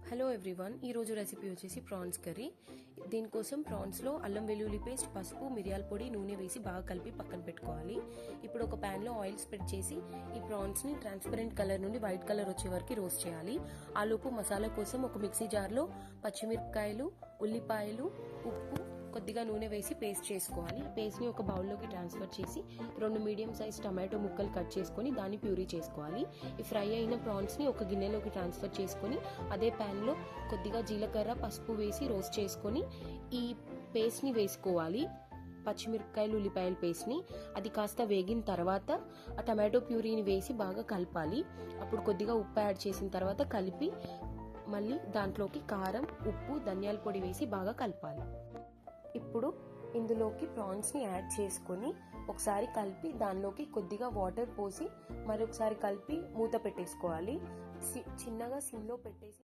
Hello everyone, ఈరోజు recipe వచ్చేసి prawns curry. దీనికోసం ప్రాన్స్లో అల్లం వెల్లుల్లి పేస్ట్, పసుపు, మిరియాల పొడి, నూనె వేసి బాగా కలిపి పక్కన పెట్టుకోవాలి. ఇప్పుడు ఒక ప్యాన్లో ఆయిల్ స్ప్రెడ్ చేసి ఈ ప్రాన్స్ని ట్రాన్స్పరెంట్ కలర్ నుండి వైట్ కలర్ వచ్చే వరకు రోస్ట్ చేయాలి. ఆలోపు మసాలా కోసం ఒక మిక్సీ జార్లో పచ్చిమిరపకాయలు, ఉల్లిపాయలు, ఉప్పు, కొద్దిగా నూనె వేసి పేస్ట్ చేసుకోవాలి. పేస్ట్ని ఒక బౌల్లోకి ట్రాన్స్ఫర్ చేసి 2 మీడియం సైజ్ టమాటో ముక్కలు కట్ చేసుకొని దాన్ని ప్యూరీ చేసుకోవాలి. ఈ ఫ్రై అయిన ప్రాన్స్ని ఒక గిన్నెలోకి ట్రాన్స్ఫర్ చేసుకొని అదే ప్యాన్లో కొద్దిగా జీలకర్ర, పసుపు వేసి రోస్ట్ చేసుకొని ఈ పేస్ట్ని వేసుకోవాలి. పచ్చిమిరపకాయలు, ఉల్లిపాయల పేస్ట్ని అది కాస్త వేగిన తర్వాత ఆ టమాటో ప్యూరీని వేసి బాగా కలపాలి. అప్పుడు కొద్దిగా ఉప్పు యాడ్ చేసిన తర్వాత కలిపి మళ్ళీ దాంట్లోకి కారం, ఉప్పు, ధనియాల పొడి వేసి బాగా కలపాలి. ఇప్పుడు ఇందులోకి ప్రాన్స్ని యాడ్ చేసుకొని ఒకసారి కలిపి దానిలోకి కొద్దిగా వాటర్ పోసి మరొకసారి కలిపి మూత పెట్టేసుకోవాలి. చిన్నగా సిమ్లో పెట్టేసి